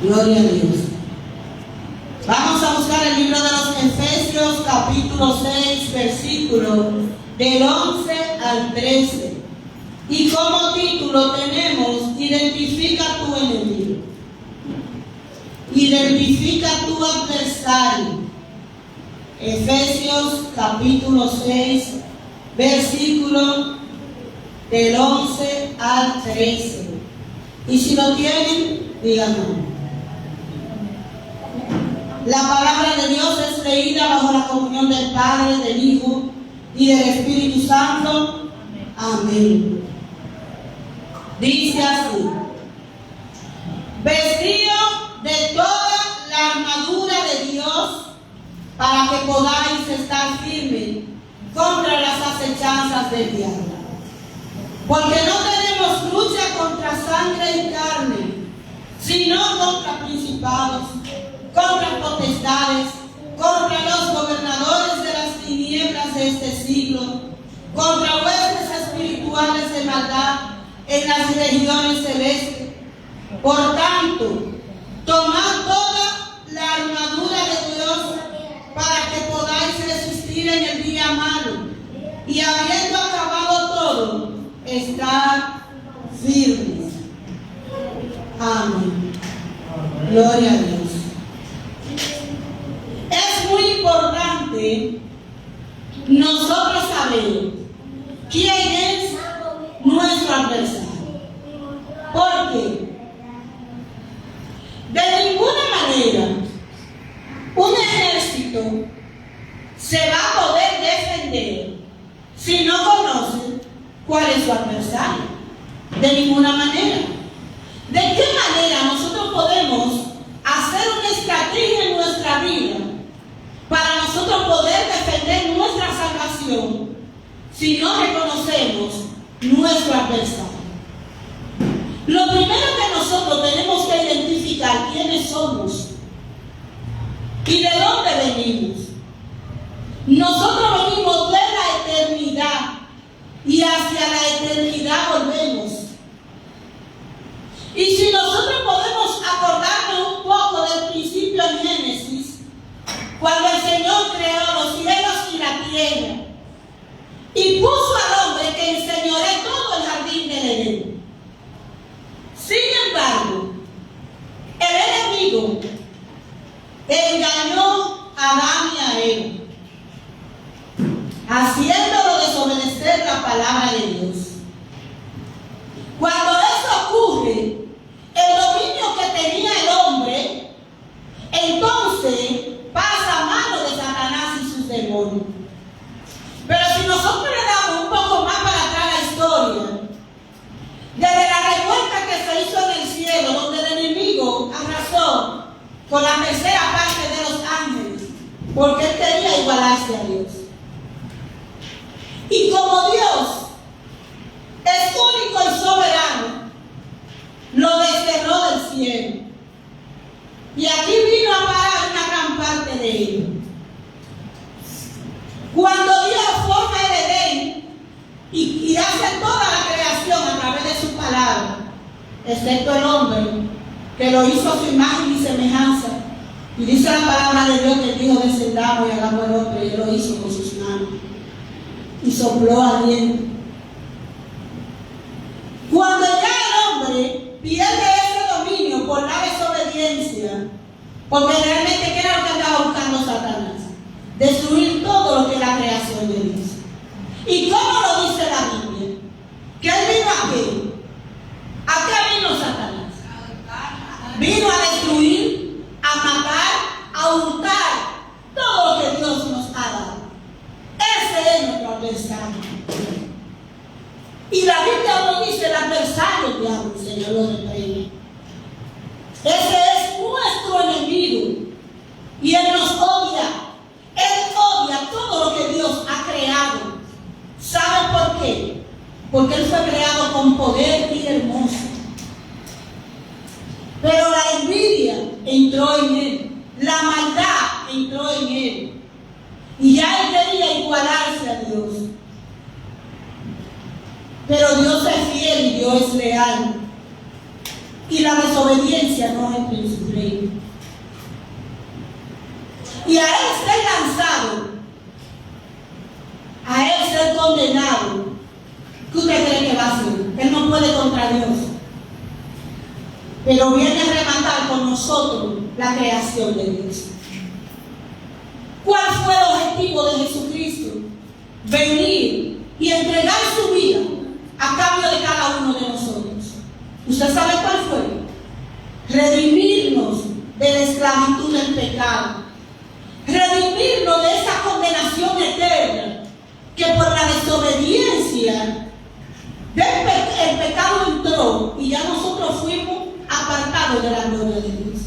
Gloria a Dios. Vamos a buscar el libro de los Efesios, capítulo 6, versículo del 11 al 13. Y como título tenemos: identifica tu enemigo. Identifica tu adversario. Efesios capítulo 6, versículo del 11 al 13. Y si lo tienen, díganme. La palabra de Dios es leída bajo la comunión del Padre, del Hijo y del Espíritu Santo. Amén. Dice así: vestido de toda la armadura de Dios, para que podáis estar firmes contra las acechanzas del diablo. Porque no tenemos lucha contra sangre y carne, sino contra principados, contra potestades, contra los gobernadores de las tinieblas de este siglo, contra huestes espirituales de maldad en las regiones celestes. Por tanto, tomad toda la armadura de Dios para que podáis resistir en el día malo, y habiendo acabado todo, estar firmes. Amén. Gloria a Dios. Es muy importante nosotros saber quién es nuestro adversario. Porque de ninguna manera un ejército se va a poder defender si no conoce cuál es su adversario. De ninguna manera. ¿De qué manera nosotros podemos hacer una estrategia en nuestra vida para nosotros poder defender nuestra salvación si no reconocemos nuestro adversario? Lo primero que nosotros tenemos que identificar quiénes somos y de dónde venimos. Nosotros venimos de la eternidad y hacia la eternidad volvemos. Y si nosotros podemos acordarnos un poco del principio en Génesis, cuando el Señor creó los cielos y la tierra y puso al hombre que enseñoree todo el jardín del Edén. Sin embargo, el enemigo engañó a Adán y a Eva, haciéndolo desobedecer la palabra de Dios. Cuando eso ocurre, el dominio que tenía el hombre, entonces pasa a mano de Satanás y sus demonios. Pero si nosotros le damos un poco más para atrás la historia, desde la revuelta que se hizo en el cielo, donde el enemigo arrasó con la tercera parte de los ángeles, porque él quería igualarse a Dios. Y como Dios es único y soberano, lo desterró del cielo. Y aquí vino a parar una gran parte de ellos. Cuando Dios forma el Edén y hace toda la creación a través de su palabra, excepto el hombre, que lo hizo a su imagen y semejanza. Y dice la palabra de Dios que el Hijo descendamos y hagamos el hombre, y él lo hizo con sus manos. Y sopló aliento. Cuando ya el hombre pierde ese dominio por la desobediencia, porque realmente ¿qué era lo que andaba buscando Satanás? Destruir todo lo que es la creación de Dios. ¿Y cómo lo dice la Biblia? ¿Que él vino a qué? ¿A qué vino Satanás? Vino a destruir, a matar, a hurtar todo lo que Dios nos ha dado. Ese es nuestro adversario. Y la Biblia nos dice el adversario del diablo, el Señor lo reprende. Ese es nuestro enemigo. Y Él nos odia. Él odia todo lo que Dios ha creado. ¿Sabe por qué? Porque Él fue creado con poder y hermoso. Pero la envidia entró en Él. La maldad entró en Él. Y ya Él quería igualarse a Dios. Pero Dios es fiel y Dios es leal. Y la desobediencia no es principio. y a él ser lanzado, a él ser condenado, ¿qué usted cree que va a hacer? Él no puede contra Dios. Pero viene a rematar con nosotros la creación de Dios. ¿Cuál fue el objetivo de Jesucristo? Venir y entregar su vida a cambio de cada uno de nosotros. ¿Usted sabe cuál fue? Redimirnos de la esclavitud del pecado. Redimirnos de esa condenación eterna que por la desobediencia el pecado entró y ya nosotros fuimos apartados de la gloria de Dios.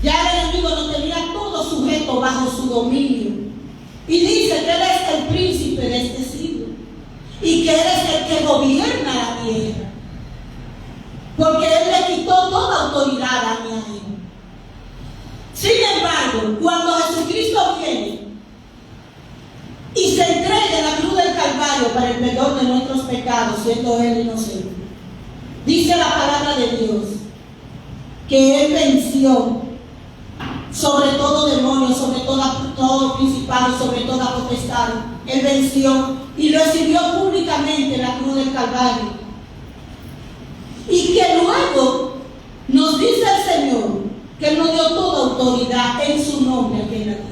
Ya el enemigo nos tenía todo sujeto bajo su dominio. Y dice que Él es el príncipe de este siglo. Y que Él es el que gobierna la tierra. Porque Él le quitó toda autoridad a mí. Sin embargo, cuando Jesucristo viene y se entrega en la cruz del Calvario para el perdón de nuestros pecados, siendo Él inocente, dice la palabra de Dios que Él venció sobre todo demonio, sobre todo principado, sobre toda potestad. Él venció y lo exhibió públicamente en la cruz del Calvario. Y que luego nos dice el Señor que Él nos dio toda autoridad en su nombre aquí en la tierra.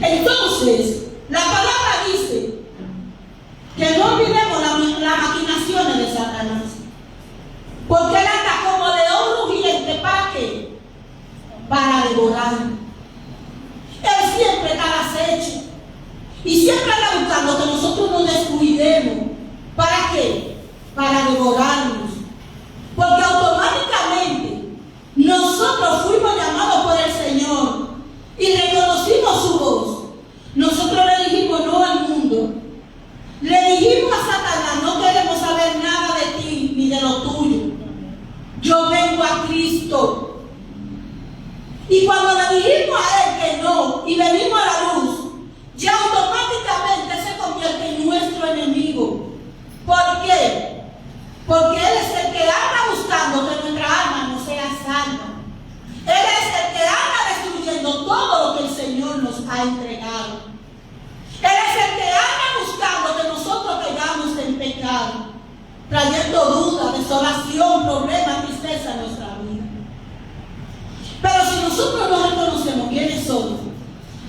Entonces, la palabra dice que no olvidemos las maquinaciones de Satanás. Porque Él anda como león rugiente. ¿Para qué? Para devorar. Él siempre está al acecho y siempre anda buscando que nosotros nos descuidemos. ¿Para qué? Para devorarnos. Porque automáticamente nosotros fuimos llamados por el Señor y reconocimos su voz. Nosotros le dijimos no al mundo. Le dijimos a Satanás: no queremos saber nada de ti ni de lo tuyo. Yo vengo a Cristo. Y cuando le dijimos a Él que no y venimos a la luz, ya automáticamente se convierte en nuestro enemigo. ¿Por qué? Porque Él es el que anda buscando que nuestra alma no sea salva. Él es el que anda destruyendo todo lo que el Señor nos ha entregado. Él es el que anda buscando que nosotros caigamos en pecado, trayendo duda, desolación, problemas, tristeza a nuestra vida. Pero si nosotros no reconocemos quiénes somos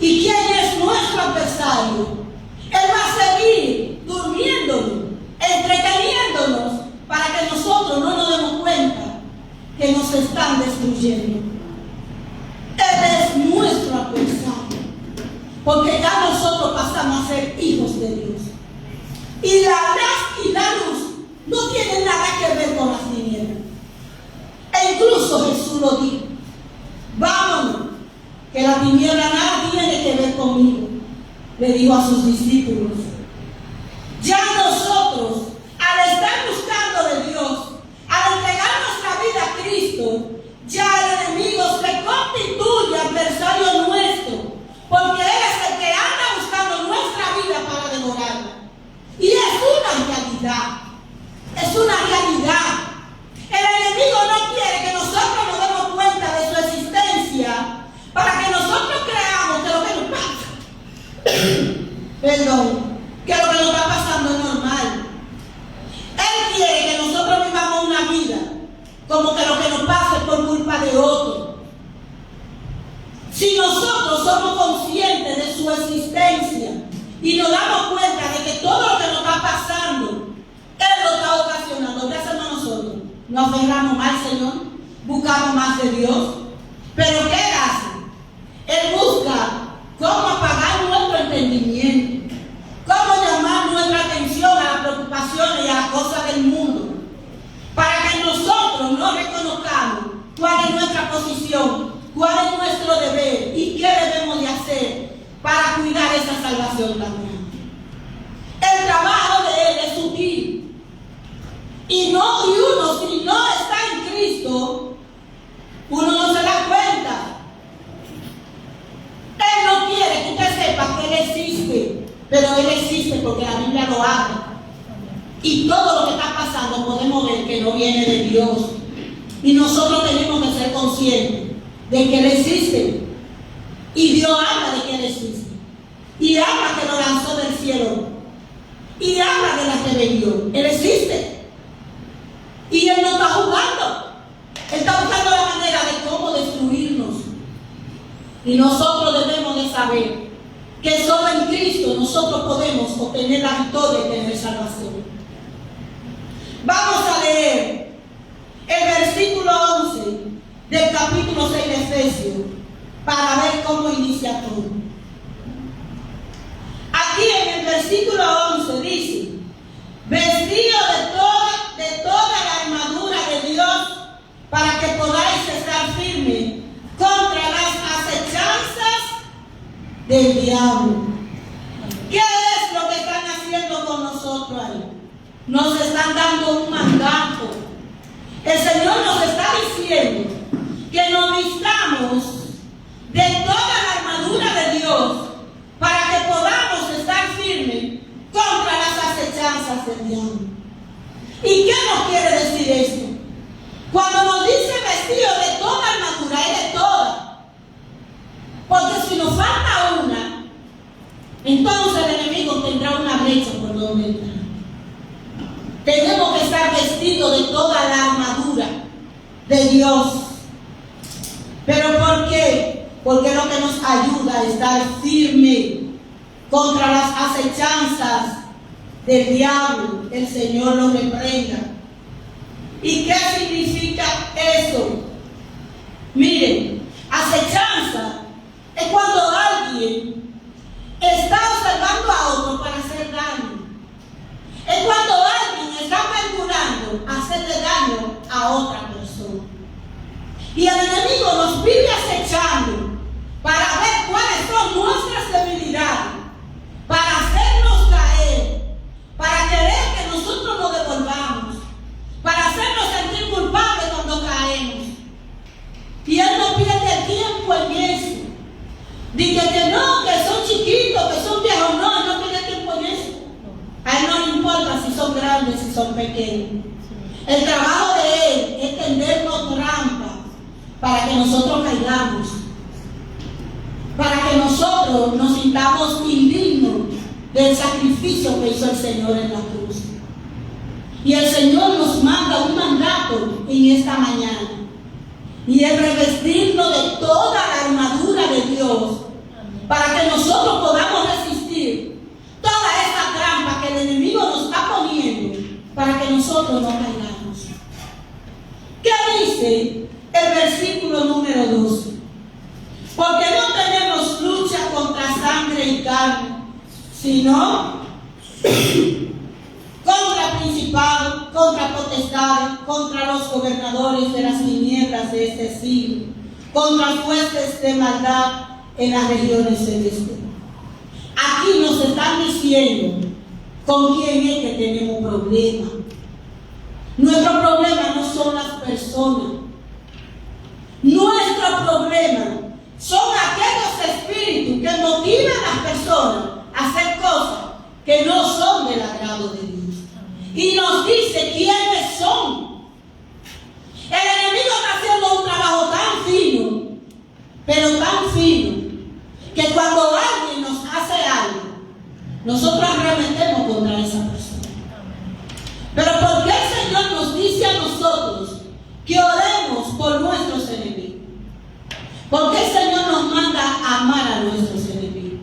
y quién es nuestro adversario, Él va a seguir durmiéndonos, entreteniéndonos, para que nosotros no nos demos cuenta que nos están destruyendo. Él es nuestro adversario, porque ya nosotros pasamos a ser hijos de Dios. Y la luz no tienen nada que ver con las tinieblas. E incluso Jesús lo dijo: vámonos, que la tiniebla nada tiene que ver conmigo. Le dijo a sus discípulos. Ya nosotros, al estar buscando de Dios, al entregar nuestra vida a Cristo, ya el enemigo se constituye adversario nuestro, porque Él es el que anda buscando nuestra vida para devorarla. Y es una realidad. Es una realidad. El enemigo no quiere que nosotros nos demos cuenta de su existencia para que nosotros creamos que lo que nos pasa, que lo que nos está pasando es normal. Él quiere que nosotros vivamos una vida como que lo que nos pasa es por culpa de otro. Si nosotros somos conscientes de su existencia y nos damos cuenta de que todo lo que nos está pasando Él lo está ocasionando, ¿qué hacemos nosotros? Nos aferramos más al Señor, buscamos más de Dios. Pero ¿qué Él hace? Él busca cómo apagar nuestro entendimiento, cómo llamar nuestra atención a las preocupaciones y a las cosas del mundo, para que nosotros no reconozcamos cuál es nuestra posición, cuál es nuestro deber y qué debemos de hacer para cuidar esa salvación también. El trabajo de Él es sutil. Y uno, si no está en Cristo, uno no se da cuenta. Él no quiere que usted sepa que Él existe, pero Él existe porque la Biblia lo habla. Y todo lo que está pasando podemos ver que no viene de Dios. Y nosotros tenemos que ser conscientes de que Él existe. Y Dios habla de que Él existe. Y habla que lo lanzó del cielo. Y habla de la rebelión. Él existe. Y Él no está jugando. Él está buscando la manera de cómo destruirnos. Y nosotros debemos de saber que solo en Cristo nosotros podemos obtener la victoria y tener salvación. Vamos a leer el versículo 11 del capítulo 6 de Efesios para ver cómo inicia todo. Aquí en el versículo 11 dice: vestido de toda la armadura de Dios para que podáis estar firmes contra las acechanzas del diablo. ¿Qué es lo que están haciendo con nosotros ahí? Nos están dando un mandato. El Señor nos está diciendo que nos vistamos de toda la armadura de Dios para que podamos estar firmes contra las acechanzas del diablo. ¿Y qué nos quiere decir esto? Cuando nos dice vestido de toda armadura, es de toda. Porque si nos falta una, entonces el enemigo tendrá una brecha por donde entrar. Tenemos que estar vestidos de toda la armadura de Dios. ¿Pero por qué? Porque es lo que nos ayuda a estar firme contra las acechanzas del diablo. El Señor lo reprenda. ¿Y qué significa eso? Miren, acechanza es cuando alguien está observando a otro para hacer daño. Es cuando alguien está calculando hacerle daño a otra persona. Y el enemigo nos vive acechando para ver cuáles son nuestras debilidades, para hacernos caer, para querer que nosotros nos devolvamos, para hacernos sentir culpables cuando caemos. Y él no pierde el tiempo en eso. Dice que no, que son chiquitos, que son viejos. No, él no pierde tiempo en eso. A él no le importa si son grandes, si son pequeños. El trabajo de él es tendernos trampas para que nosotros caigamos, para que nosotros nos sintamos indignos del sacrificio que hizo el Señor en la cruz. Y el Señor nos manda un mandato en esta mañana, y es revestirnos de toda la armadura de Dios para que nosotros podamos resistir toda esa trampa que el enemigo nos está poniendo para que nosotros no caigamos. ¿Qué dice el versículo número 12? Porque no tenemos lucha contra sangre y carne, sino contra principados, contra potestades, contra los gobernadores de las tinieblas de este siglo, contra huestes de maldad en las regiones celestes. Aquí nos están diciendo con quién es que tenemos problemas. Nuestro problema no son las personas. Nuestro problema son aquellos espíritus que motivan a las personas a hacer cosas que no son del agrado de Dios. Y nos dice quiénes son. El enemigo está haciendo un trabajo tan fino, pero tan fino, que cuando alguien nos hace algo, nosotros arremetemos contra esa persona. Pero ¿por qué el Señor nos dice a nosotros que oremos por nuestros enemigos? ¿Por qué el Señor nos manda a amar a nuestros enemigos?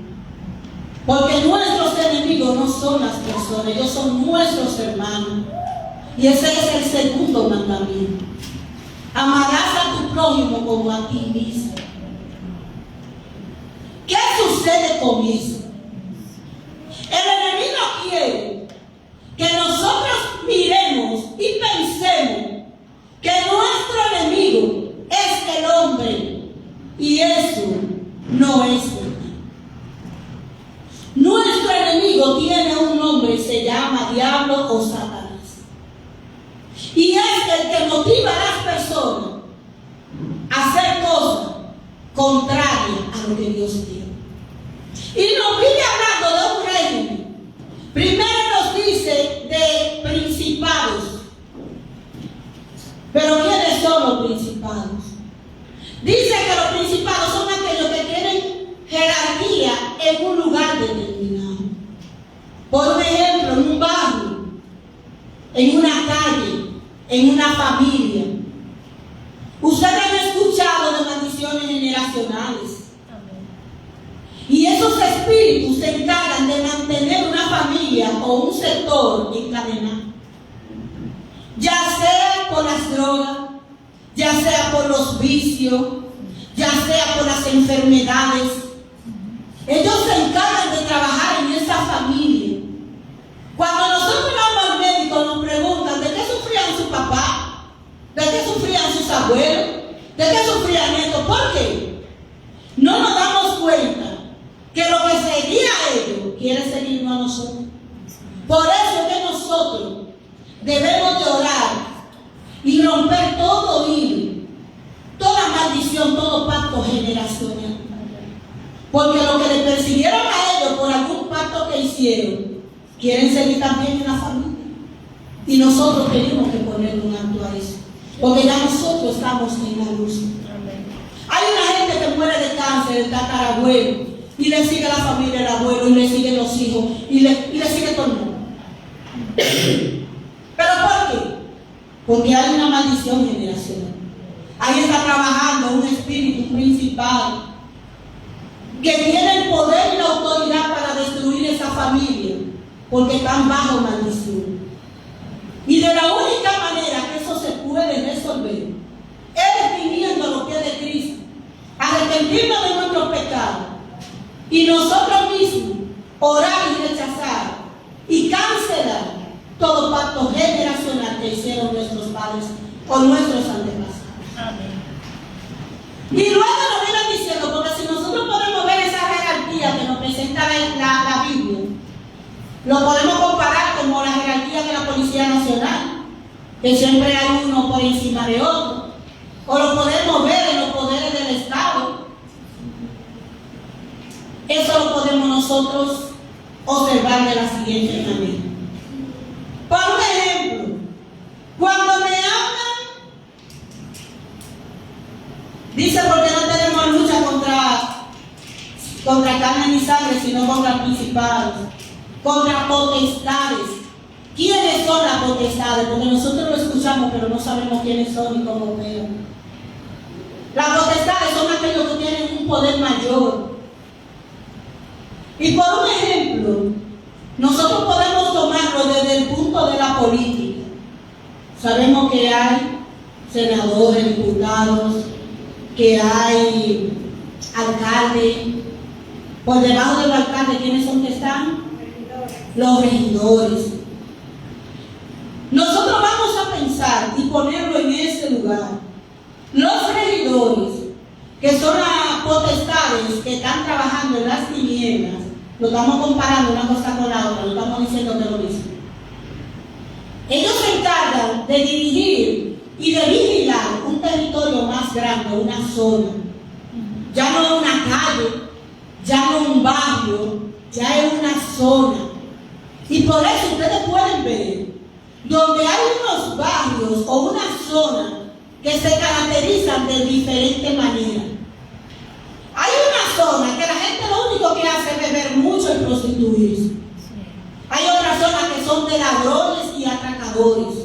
Porque nuestros enemigos no son las personas, ellos son nuestros hermanos. Y ese es el segundo mandamiento. Amarás a tu prójimo como a ti mismo. ¿Qué sucede con eso? El enemigo quiere que nosotros miremos y pensemos que nuestro enemigo es el hombre, y eso no es verdad. Nuestro enemigo tiene un nombre, se llama diablo o Satanás. Y es el que motiva a las personas a hacer cosas contrarias a lo que Dios quiere. Y nos viene hablando de un régimen. Primero nos dice de principados. Pero ¿quiénes son los principados? Dice que los principados son aquellos que tienen jerarquía en un lugar determinado. Por ejemplo, en un barrio, en una calle, en una familia. Ustedes han escuchado de maldiciones generacionales. Y esos espíritus se encargan de mantener una familia o un sector encadenado. Ya sea por las drogas, ya sea por los vicios, ya sea por las enfermedades. Ellos se encargan de trabajar en esa familia. Cuando nosotros vamos al médico nos preguntan de qué sufrían su papá, de qué sufrían sus abuelos, de qué sufrían estos. ¿Por qué? No nos damos cuenta que lo que seguía a ellos quiere seguirnos a nosotros. Por eso es que nosotros debemos de orar y romper todo hilo, toda maldición, todo pacto generacional. Porque lo que le persiguieron a ellos por algún pacto que hicieron, quieren seguir también en la familia. Y nosotros tenemos que poner un alto a eso. Porque ya nosotros estamos en la luz. Hay una gente que muere de cáncer, el tatarabuelo, y le sigue la familia, el abuelo, y le siguen los hijos, y le sigue todo el mundo. ¿Pero por qué? Porque hay una maldición generacional. Ahí está trabajando un espíritu principal que tiene el poder y la autoridad para destruir esa familia, porque están bajo maldición. Y de la única manera que eso se puede resolver es viniendo a los pies de Cristo, arrepentirnos de nuestros pecados y nosotros mismos orar y rechazar y cancelar todo pacto generacional que hicieron nuestros padres o nuestros antepasados. Amén. Y luego nos vienen diciendo, porque si nosotros podemos ver esa jerarquía que nos presenta la Biblia, lo podemos comparar como la jerarquía de la Policía Nacional, que siempre hay uno por encima de otro, o lo podemos ver en los poderes del Estado. Eso lo podemos nosotros observar de la siguiente manera. Por un ejemplo, cuando me hablan, dice, porque no tenemos lucha contra carne ni sangre, sino contra principados, contra potestades. ¿Quiénes son las potestades? Porque nosotros lo escuchamos, pero no sabemos quiénes son y cómo operan. Las potestades son aquellos que tienen un poder mayor. Y por un ejemplo, nosotros podemos tomarlo desde el punto de la política. Sabemos que hay senadores, diputados, que hay alcaldes. Por debajo del alcalde, ¿quiénes son que están? Los regidores. Nosotros vamos a pensar y ponerlo en ese lugar. Los regidores, que son las potestades que están trabajando en las tinieblas, lo estamos comparando una cosa con la otra, lo estamos diciendo que es lo mismo. Ellos se encargan de dirigir y de vigilar un territorio más grande, una zona. Ya no es una calle, ya no es un barrio, ya es una zona. Y por eso ustedes pueden ver donde hay unos barrios o una zona que se caracterizan de diferente manera. Hay una zona que la gente lo único que hace es beber mucho y prostituirse. Hay otras zonas que son de ladrones y atracadores.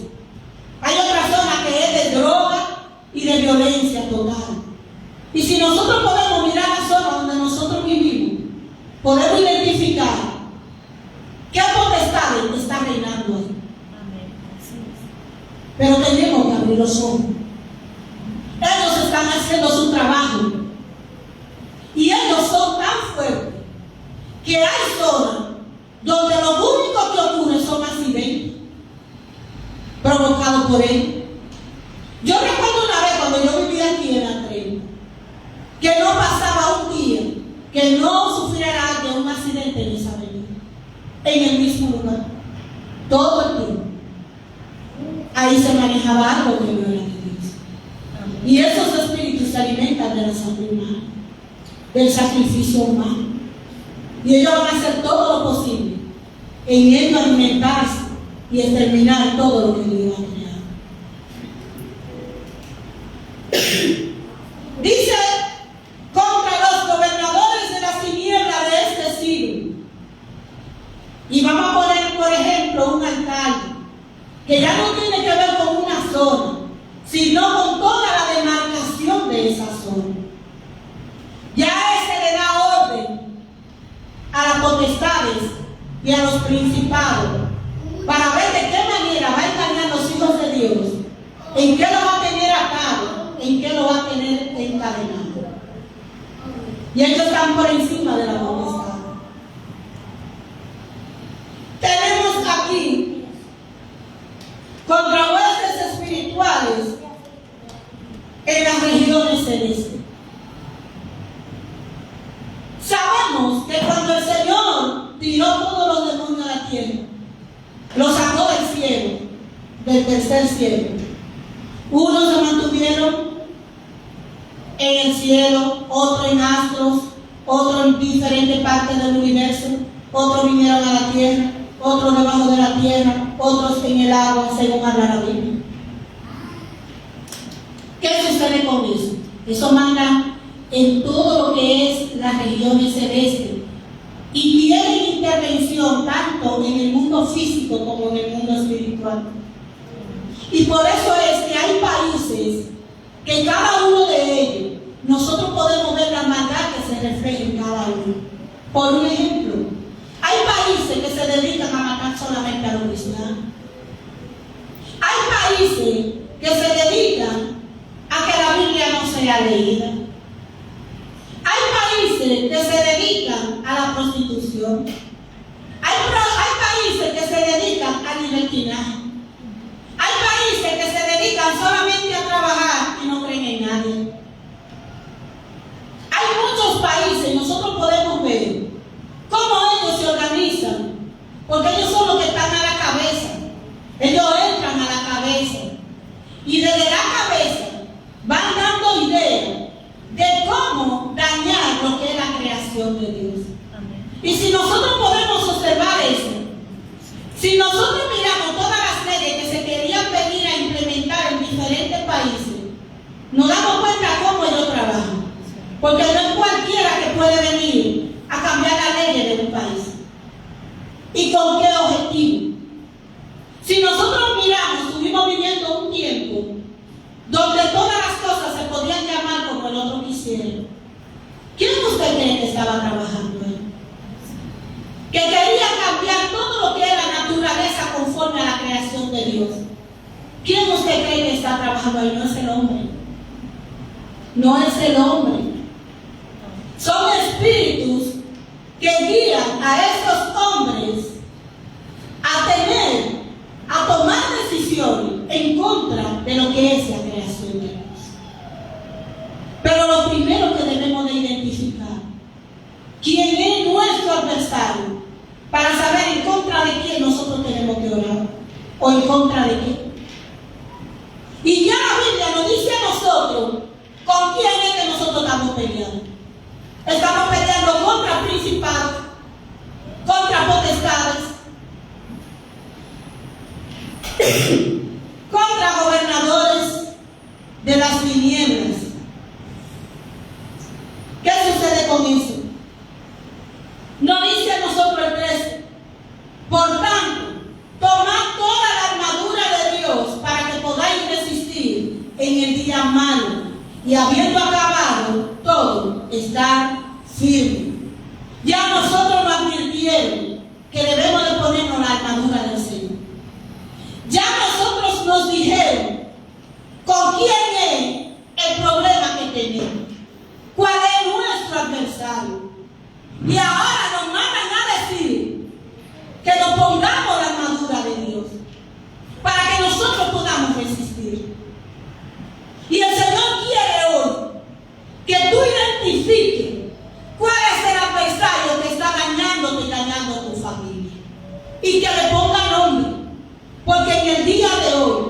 Hay otra zona que es de droga y de violencia total. Y si nosotros podemos mirar la zona donde nosotros vivimos, podemos identificar qué potestades está reinando ahí. Pero tenemos que abrir los ojos. Ellos están haciendo su trabajo. Y ellos son tan fuertes que hay zonas donde lo único que ocurre son accidentes provocados por ellos. Yo recuerdo una vez cuando yo vivía aquí en la 30, que no pasaba un día que no sufriera alguien un accidente en esa avenida, en el mismo lugar, todo el tiempo. Ahí se manejaba algo que no era de Dios. Y esos espíritus se alimentan de la sangre humana, del sacrificio humano. Y ellos van a hacer todo lo posible en ello alimentarse y exterminar todo lo que Dios ha creado. Dice corazón. Ya ese le da orden a las potestades y a los principados para ver de qué manera va a engañar a los hijos de Dios, en qué lo va a tener atado, en qué lo va a tener encadenado. Y ellos están por encima de la potestad. Tenemos aquí contra huestes espirituales en las regiones celestes. Sabemos que cuando el Señor tiró todos los demonios a la tierra, los sacó del cielo, del tercer cielo. Unos se mantuvieron en el cielo, otros en astros, otros en diferentes partes del universo, otros vinieron a la tierra, otros debajo de la tierra, otros en el agua, según habla la Biblia. ¿Qué sucede con eso? Eso manda en todo lo que es las regiones celestes y tienen intervención tanto en el mundo físico como en el mundo espiritual. Y por eso es que hay países que cada uno de ellos nosotros podemos ver la maldad que se refleja en cada uno. Por un ejemplo, hay países que se dedican a matar solamente a los cristianos. Hay países que se dedican a que la Biblia no sea leída. Hay países que se dedican a la prostitución. Hay países que se dedican al libertinaje. Hay países que se dedican solamente a trabajar y no creen en nadie. Hay muchos países, nosotros podemos ver cómo ellos se organizan, porque ellos son los que están a la cabeza. Ellos entran a la cabeza y desde la cabeza van dando ideas de cómo dañar lo que es la creación de Dios. Y si nosotros podemos observar eso, si nosotros miramos todas las leyes que se querían venir a implementar en diferentes países, nos damos cuenta cómo ellos trabajan. Porque no es cualquiera que puede venir a cambiar las leyes de un país. ¿Y con qué objetivo? Si nosotros miramos, estuvimos viviendo un tiempo donde todas las cosas se podían llamar como el otro quisiera. ¿Quién usted cree que estaba trabajando ahí? Que quería cambiar todo lo que era naturaleza conforme a la creación de Dios. ¿Quién usted cree que está trabajando ahí? No es el hombre. No es el hombre. Son espíritus que guían a estos hombres a tomar decisiones en contra de lo que es la creación de Dios. Pero lo primero que debemos de identificar, quién es nuestro adversario, para saber en contra de quién nosotros tenemos que orar, o en contra de qué. Y ya la Biblia nos dice a nosotros con quién es que nosotros estamos peleando. Estamos peleando contra principados, contra potestades, contra gobernadores de las tinieblas. ¿Qué sucede con eso? Nos dice a nosotros el 13: por tanto, tomad toda la armadura de Dios para que podáis resistir en el día malo, y habiendo acabado todo, estar firme. Ya nosotros nos advirtieron que debemos de ponernos la armadura del Señor. Ya nosotros nos dijeron con quién es el problema que tenemos, cuál es nuestro adversario. Y ahora nos mandan a decir que nos pongamos la armadura de Dios para que nosotros podamos resistir. Y el Señor quiere hoy que tú identifiques cuál es el adversario que está dañándote y dañando a tu familia, y que le ponga nombre, porque en el día de hoy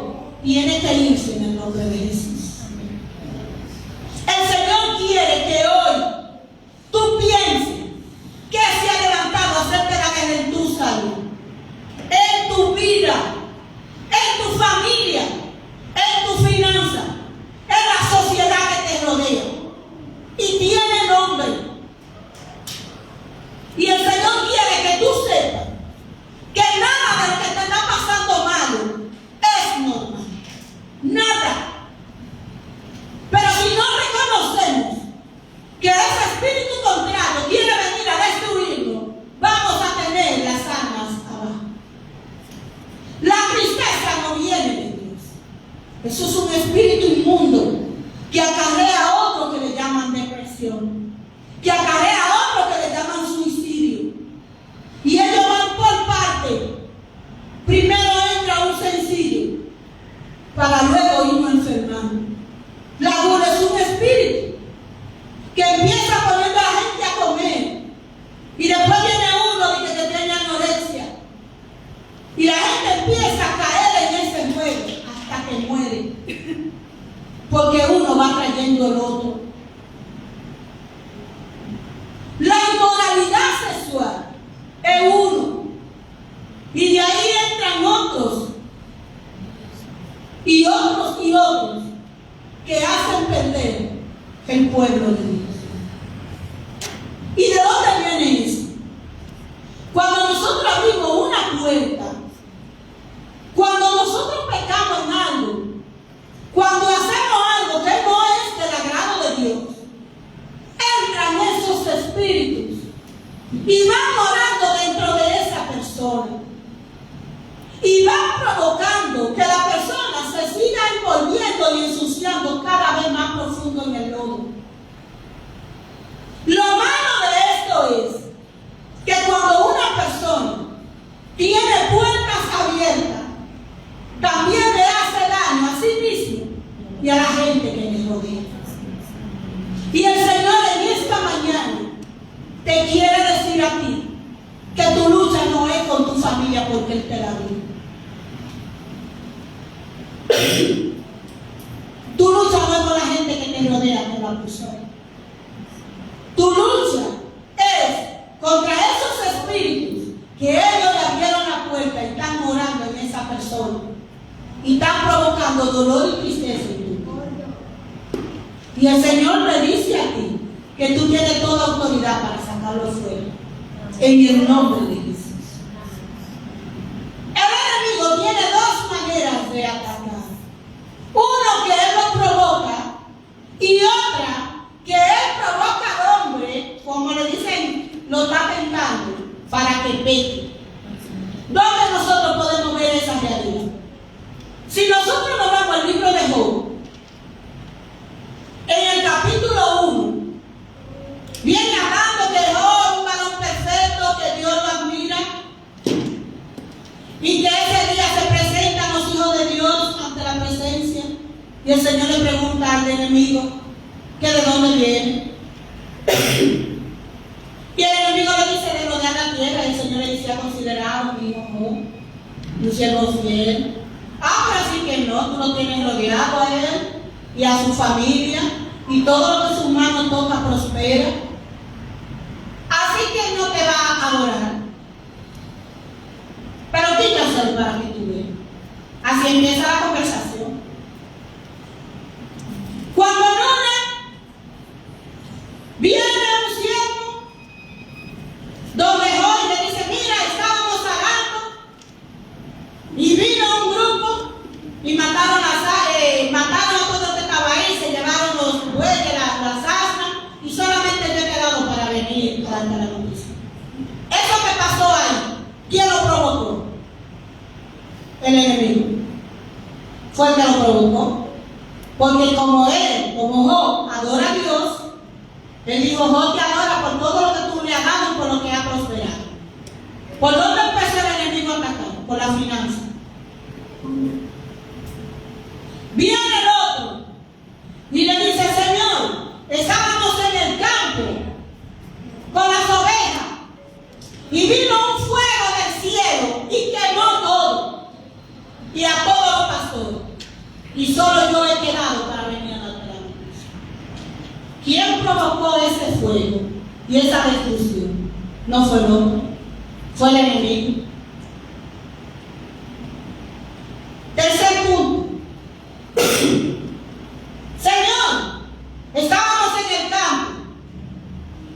tiene que irse en el nombre de Jesús. El Señor quiere que hoy tú pienses qué uno va trayendo el otro. La inmoralidad sexual es uno. Y de ahí entran otros. Y otros y otros que hacen perder el pueblo de Dios. ¿Y de dónde viene eso? Cuando nosotros abrimos una puerta, cuando nosotros pecamos en algo, cuando hacemos algo que no es del agrado de Dios, entran esos espíritus y van morando dentro de esa persona y van provocando que la persona se siga envolviendo y ensuciando cada vez más profundo en el lodo. Lo malo de esto es que cuando una persona tiene puertas abiertas, también le hace daño a sí mismo y a la gente que le rodea. Y el Señor en esta mañana te quiere decir a ti que tu lucha no es con tu familia porque Él te la dio. Tu lucha no es con la gente que te rodea, que lo acusó. Tu lucha es contra esos espíritus que ellos le abrieron la puerta y están morando en esa persona y están provocando dolor y tristeza en tu vida. Y el Señor le dice a ti que tú tienes toda autoridad para sacarlo fuera en el nombre de Jesús. El enemigo tiene dos maneras de atacar. Uno, que Él lo provoca, y otra, que Él provoca al hombre, como le dicen, lo está tentando para que peque. ¿Dónde nosotros podemos ver esa realidad? Si nosotros nos vamos al libro de Job, en el capítulo 1, viene hablando que Job, un varón perfecto, que Dios lo admira, y que ese día se presentan los hijos de Dios ante la presencia, y el Señor le pregunta al enemigo que de dónde viene. Y el enemigo le dice de rodear la tierra, y el Señor le dice: ha considerado mi hijo Job, un siervo fiel. Ahora sí que no, tú lo tienes rodeado a él y a su familia, y todo lo que sus manos toca prospera. Así que él no te va a adorar. Pero ¿qué hay que hacer para que tú veas? Así empieza la conversación. Cuando no viene un siervo donde Job le dice: mira, estábamos hablando y vino un grupo y mataron a todo lo que estaba ahí, se llevaron los bueyes, las asnas, y solamente yo he quedado para venir para darte la noticia. Eso que pasó ahí, ¿quién lo provocó? El enemigo. Fue el que lo provocó. Porque como Job adora a Dios, él dijo: Job te adora por todo lo que tú le has dado y por lo que ha prosperado. ¿Por dónde empezó el enemigo a atacar? Por la finanza. Viene el otro y le dice: Señor, estábamos en el campo con las ovejas y vino un fuego del cielo y quemó todo y a todos los pastores, y solo yo he quedado para venir a darte la noticia. ¿Quién provocó ese fuego y esa destrucción? No fue el hombre, fue el enemigo. Tercer punto. Señor, estábamos en el campo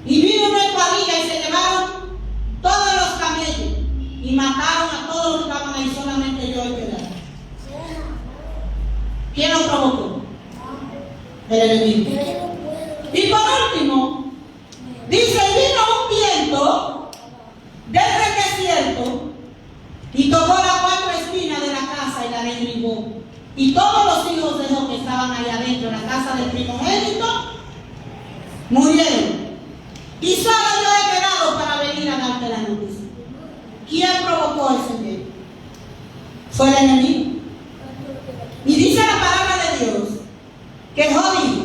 y vino una cuadrilla y se llevaron todos los camellos y mataron a todos los que estaban ahí, solamente yo he quedado. ¿Quién lo provocó? El enemigo. Y por último, dice: vino un viento desde el desierto y tocó las cuatro esquinas de la casa y la derribó. Y todos los hijos de Job que estaban allá adentro, en la casa del primogénito, murieron. Y solo yo he quedado para venir a darte la noticia. ¿Quién provocó ese viento? Fue el enemigo. Y dice la palabra de Dios que Job dijo: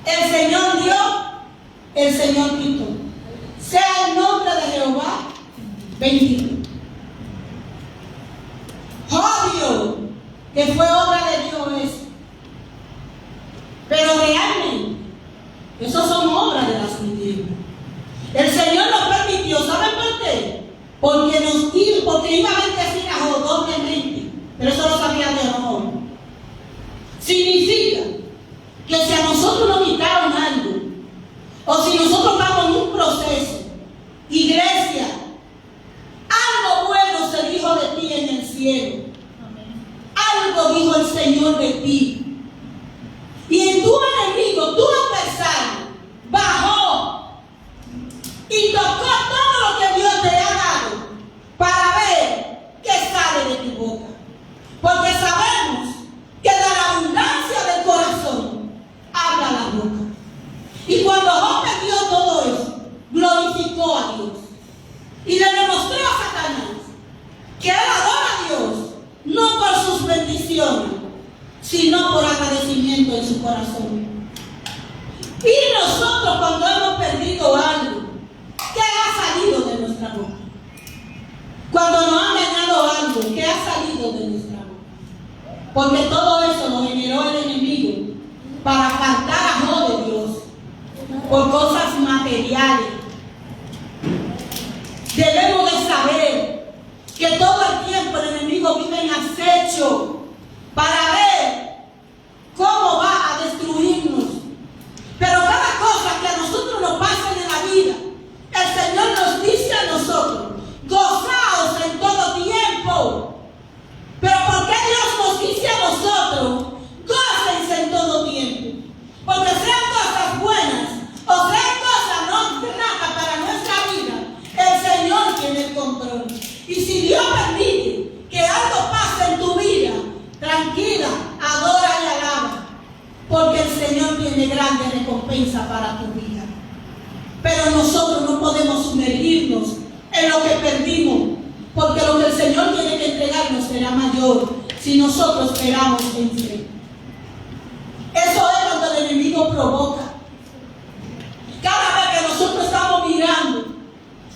el Señor dio, el Señor quitó. Sea el nombre de Jehová bendito. Job vio que fue obra de Dios eso. Esas son obras de las tinieblas. El Señor nos permitió, ¿saben por qué? Porque iba a bendecir a Job doblemente. Pero eso lo sabía de Job. Significa que si a nosotros nos quitaron algo, o si nosotros vamos en un proceso, iglesia, algo bueno se dijo de ti en el cielo. Algo dijo el Señor de ti. Y en tu enemigo, tu adversario, bajó y tocó todo lo que Dios te ha dado para ver qué sale de tu boca. Porque sabemos que de la abundancia del corazón habla la boca. Y cuando Job vio todo eso, glorificó a Dios. Y le demostró a Satanás que él adora a Dios no por sus bendiciones, sino por agradecimiento en su corazón. Y nosotros, cuando hemos perdido algo, ¿qué ha salido de nuestra boca? Cuando nos han dañado algo, ¿qué ha salido de nuestra boca? Porque todo eso lo generó el enemigo para apartar a Job de Dios por cosas materiales. Debemos de saber que todo el tiempo el enemigo vive en acecho para ver cómo va a destruirnos. Pero cada cosa que a nosotros nos pasa en la vida, el Señor nos dice a nosotros: gozaos en todo tiempo. Pero ¿por qué Dios nos dice a nosotros: gócense en todo tiempo? Porque sean cosas buenas o sean cosas no gratas para nuestra vida, el Señor tiene el control. Y si Dios permite que algo pase en tu vida, tranquila, adora y alaba, porque el Señor tiene grande recompensa para tu vida. Pero nosotros no podemos sumergirnos en lo que perdimos, porque lo que el Señor tiene que entregarnos será mayor si nosotros esperamos en fe. Eso es cuando el enemigo provoca. Cada vez que nosotros estamos mirando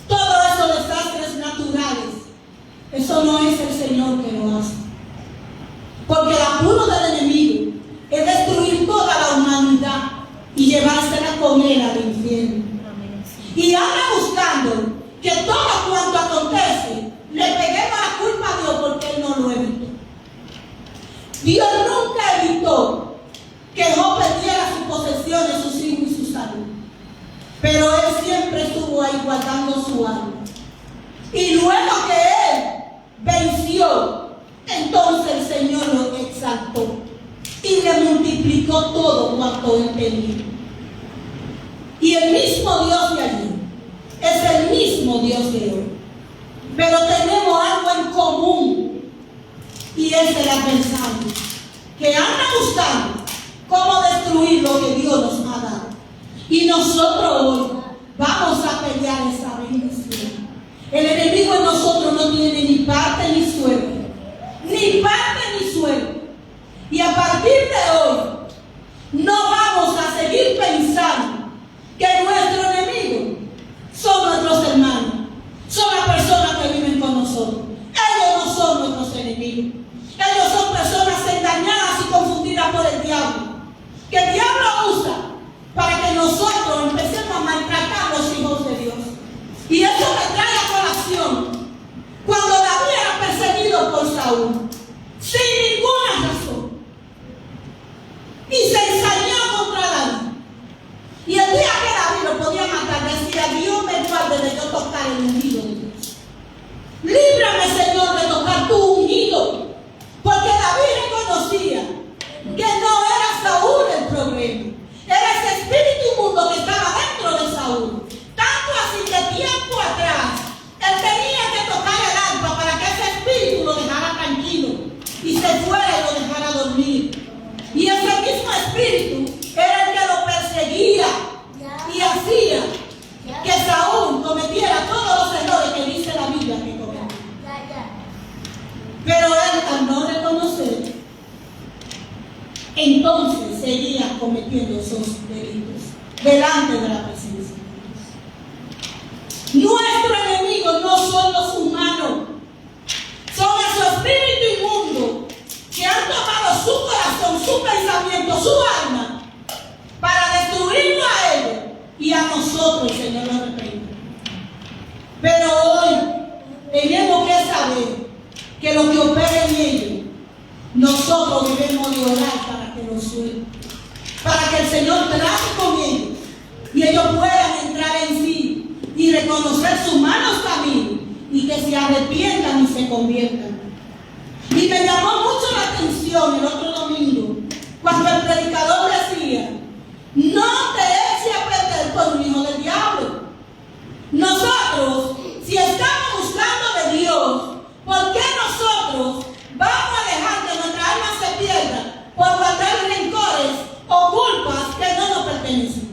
todos esos desastres naturales, eso no es el Señor que lo hace. Porque el apuro del enemigo es destruir toda la humanidad y llevársela con él al infierno. Y anda buscando que todo cuanto acontece le peguemos la culpa a Dios porque él no lo evitó. Dios nunca evitó que Job perdiera sus posesiones, sus hijos y su salud. Pero él siempre estuvo ahí guardando su alma. Y luego que él venció, entonces el Señor lo exaltó y le multiplicó todo cuanto él tenía. Y el mismo Dios de ayer es el mismo Dios de hoy. Pero tenemos algo en común, y es el adversario, que anda buscando cómo destruir lo que Dios nos ha dado. Y nosotros hoy vamos a pelear esa bendición. El enemigo en nosotros no tiene ni parte ni suerte. Ni parte ni suerte. Y a partir de hoy no vamos a seguir pensando que nuestro enemigo son nuestros hermanos, son las personas que viven con nosotros. Ellos no son nuestros enemigos. Ellos son personas engañadas y confundidas por el diablo, que el diablo usa para que nosotros empecemos a maltratar a los hijos de Dios. Y eso me trae a colación cuando David era perseguido por Saúl sin ninguna razón y se ensañó contra David. Y el día que David lo podía matar, decía: Dios me guarde de yo tocar el ungido de Dios. Líbrame, Señor, de tocar tu ungido. Porque David reconocía que no era Saúl el problema, era ese espíritu inmundo que estaba dentro de Saúl. Tanto así que tiempo atrás él tenía que tocar el arpa para que ese espíritu lo dejara tranquilo y se fuera y lo dejara dormir. Y ese mismo espíritu era el que lo perseguía y hacía que Saúl cometiera todos los errores que dice la Biblia que cometió. Pero él, al no reconocer, entonces seguía cometiendo esos delitos delante de la presencia de Dios. Nuestro enemigo no son los humanos, son esos espíritus inmundos que han tomado su corazón, su pensamiento, su alma, para destruirlo a él destruir. Para que el Señor trate con ellos y ellos puedan entrar en sí y reconocer sus malos caminos y que se arrepientan y se conviertan. Y me llamó mucho la atención el otro domingo cuando el predicador decía: no te eches a perder por un hijo del diablo. Nosotros, si estamos buscando de Dios, ¿por qué nosotros vamos a dejar que nuestra alma se pierda por guardar rencores o culpas que no nos pertenecen?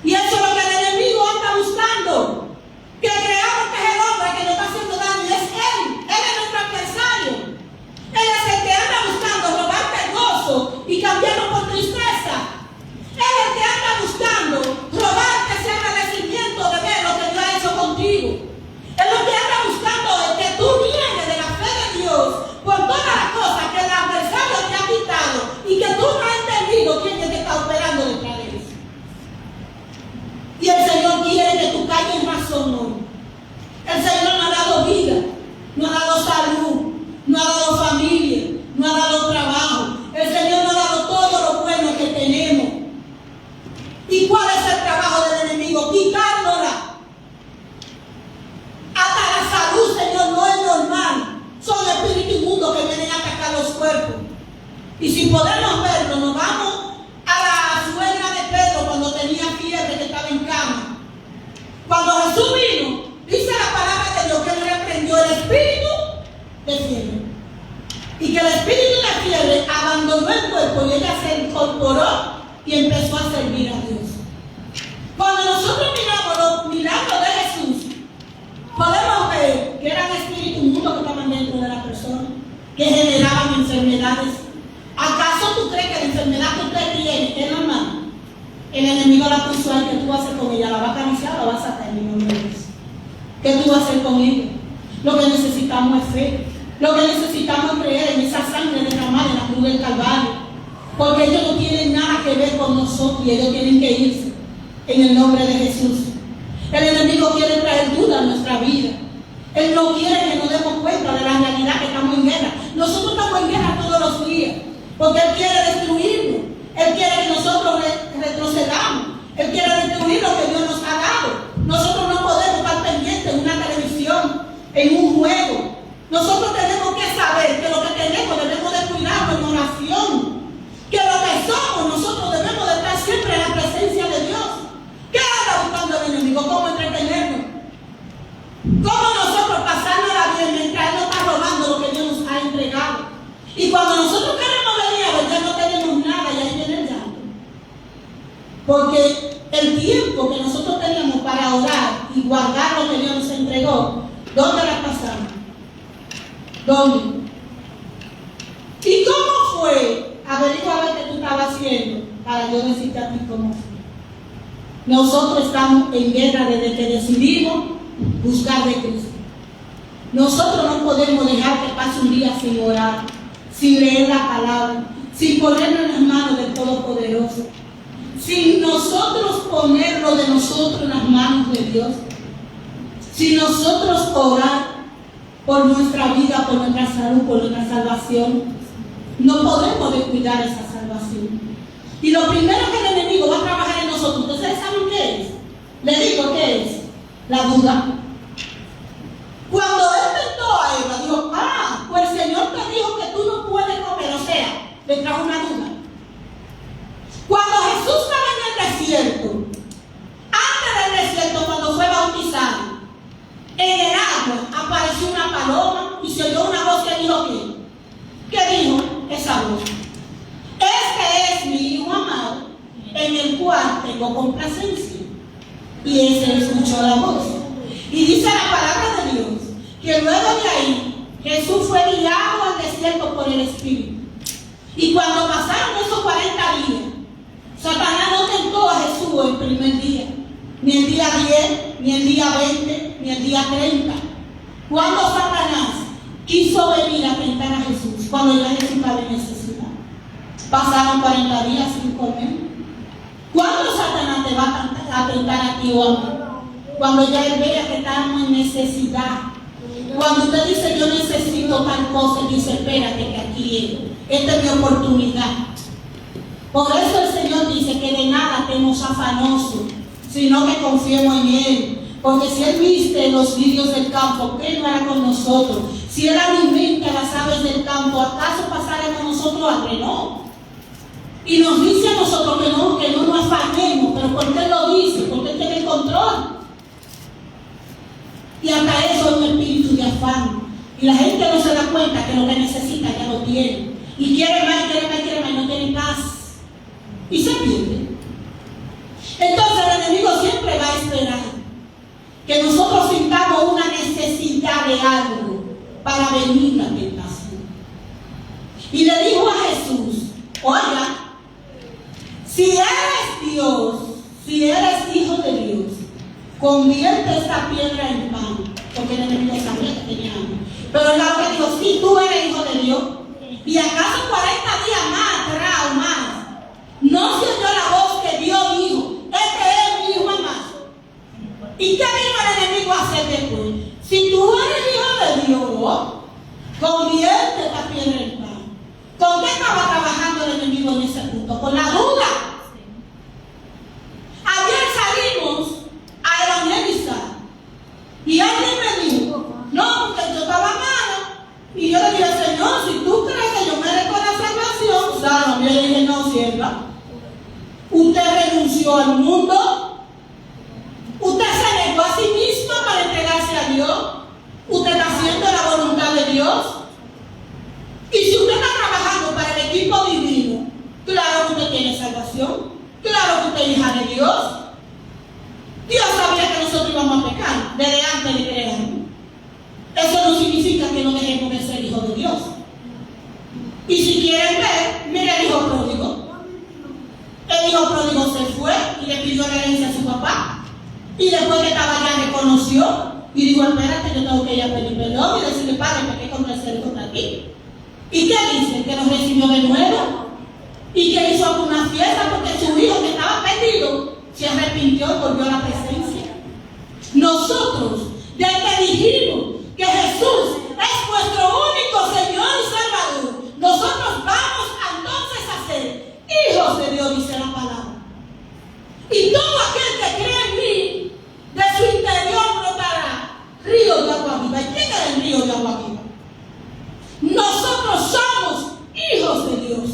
Y eso es lo que el enemigo anda buscando, que creamos que es el hombre que nos está haciendo daño, y es él es nuestro adversario. Él es el que anda buscando robarte el gozo y cambiarlo por tristeza. Él es el que anda buscando robarte ese agradecimiento de ver lo que Dios ha hecho contigo. Es lo que anda buscando es que tú vienes de la fe de Dios por todas las cosas que el adversario te ha quitado y que tú no has entendido quién es que está operando detrás de eso. Y el Señor quiere que tú caigas en razón hoy. El Señor nos ha dado vida, nos ha dado salud, nos ha dado familia, nos ha dado trabajo. El Señor nos ha dado todo lo bueno que tenemos. ¿Y cuál es el trabajo del enemigo? Quitárnosla. Hasta la salud, Señor, no es normal. Son espíritus inmundos que vienen a atacar los cuerpos. Y si podemos verlo, nos vamos a la suegra de Pedro cuando tenía fiebre, que estaba en cama. Cuando Jesús vino, dice la palabra de Dios que él reprendió el espíritu de fiebre. Y que el espíritu de fiebre abandonó el cuerpo y ella se incorporó y empezó a servir a Dios. Cuando nosotros miramos los milagros de Jesús, podemos ver que eran espíritus inmundos que estaban dentro de la persona, que generaban enfermedades. ¿Acaso tú crees que la enfermedad que usted tiene es normal? El enemigo la puso ahí, ¿qué tú vas a hacer con ella? ¿La vas a acariciar o la vas a sacar en el nombre de Dios? ¿Qué tú vas a hacer con ella? Lo que necesitamos es fe. Lo que necesitamos es creer en esa sangre derramada en la cruz del Calvario. Porque ellos no tienen nada que ver con nosotros y ellos tienen que irse en el nombre de Jesús. El enemigo quiere traer duda a nuestra vida. Él no quiere que nos demos cuenta de la realidad que estamos en guerra. Nosotros estamos en guerra todos los días porque Él quiere destruirnos. Él quiere que nosotros retrocedamos. Él quiere destruir lo que Dios nos ha dado. Nosotros no podemos estar pendientes en una televisión, en un juego. Nosotros tenemos que saber que lo que tenemos debemos de cuidarlo en oración. Que lo que somos nosotros debemos de estar siempre en la presencia de Dios. ¿Qué anda buscando el enemigo? ¿Cómo entretenernos? ¿Cómo nosotros pasárnosla bien mientras Él nos está robando lo que Dios nos ha entregado? Y cuando nosotros queremos venir a ver, ya no tenemos nada y ahí viene el llanto. Porque el tiempo que nosotros teníamos para orar y guardar lo que Dios nos entregó, ¿dónde la pasamos? ¿Dónde? ¿Y cómo fue? Averigua a ver qué tú estabas haciendo para yo decirte a ti cómo fue. Nosotros estamos en guerra desde que decidimos buscar de Cristo. Nosotros no podemos dejar que pase un día sin orar, sin leer la palabra, sin ponernos en las manos del Todopoderoso, sin nosotros ponerlo de nosotros en las manos de Dios, sin nosotros orar por nuestra vida, por nuestra salud, por nuestra salvación. No podemos descuidar esa salvación. Y lo primero que el enemigo va a trabajar en nosotros, ¿ustedes saben qué es? Le digo qué es. La duda. Cuando él tentó a Eva, dijo: pues el Señor te dijo que tú no puedes comer. O sea, le trajo una duda. Cuando Jesús estaba en el desierto, antes del desierto, cuando fue bautizado, en el agua apareció una paloma y se oyó una voz que dijo: ¿qué dijo esa voz? Este es mi Hijo amado, en el cual tengo complacencia. Y ese escuchó la voz. Y dice la palabra de Dios que luego de ahí Jesús fue guiado al desierto por el Espíritu. Y cuando pasaron esos 40 días, Satanás no tentó a Jesús el primer día, ni el día 10, ni el día 20, ni el día 30. Cuando Satanás quiso venir a tentar a Jesús, cuando ya Jesús estaba en necesidad, pasaron 40 días sin comer. ¿Cuándo Satanás te va a tentar a ti o a mí? Cuando ya él vea que estamos en necesidad. Cuando usted dice: yo necesito tal cosa, él dice: espérate que aquí es. Esta es mi oportunidad. Por eso el Señor dice que de nada estemos afanosos, sino que confiemos en Él. Porque si Él viste los lirios del campo, ¿qué no hará con nosotros? Si Él alimenta las aves del campo, ¿acaso pasaremos nosotros hambre? No. Y nos dice a nosotros que no nos afanemos, pero ¿por qué lo dice? Porque Él tiene el control. Y hasta eso es un espíritu de afán. Y la gente no se da cuenta que lo que necesita ya lo tiene. Y quiere más, quiere más, quiere más, y no tiene paz. Y se pierde. Entonces el enemigo siempre va a esperar que nosotros sintamos una necesidad de algo para venir la tentación. Y le dijo a Jesús, oiga, si eres Dios, si eres hijo de Dios, convierte esta piedra en pan. Porque el enemigo sabía que tenía hambre. Pero él ahora dijo, si tú eres hijo de Dios, y acaso 40 días más atrás o más, no se oyó la voz que Dios dijo, este es mi hijo amado. ¿Y qué vino el enemigo a hacer después? Si tú eres hijo de Dios, convierte esta piedra en pan. ¿Con qué estaba trabajando el enemigo en ese punto? Con la duda. Ayer salimos a evangelizar y alguien me dijo, no, porque yo estaba mala. Y yo le dije, Señor, si tú crees que yo merezco la salvación, sálvame. Yo le dije, no, sierva. Usted renunció al mundo. Usted se negó a sí mismo para entregarse a Dios. Usted está haciendo la voluntad de Dios. Y si usted está trabajando para el equipo divino, claro que usted tiene salvación. Claro que usted es hija de Dios. Dios sabía que nosotros íbamos a pecar desde antes de crearnos. Eso no significa que no dejemos de ser hijos de Dios. Y si quieren ver, mire el hijo pródigo. El hijo pródigo se fue y le pidió la herencia a su papá. Y después que estaba ya reconoció y dijo, espérate, yo tengo que ir a pedir perdón y decirle, padre, ¿por qué contra contra ti? ¿Y qué dice? Que nos recibió de nuevo y que hizo una fiesta porque su hijo que estaba perdido se arrepintió y volvió a la presencia. Nosotros, desde que dijimos que Jesús es nuestro único Señor y Salvador, nosotros vamos entonces a ser hijos de Dios, dice la palabra. Y todo aquel que cree en mí, de su interior brotará río de agua viva. ¿Y quién es el río de agua viva? Nosotros somos hijos de Dios.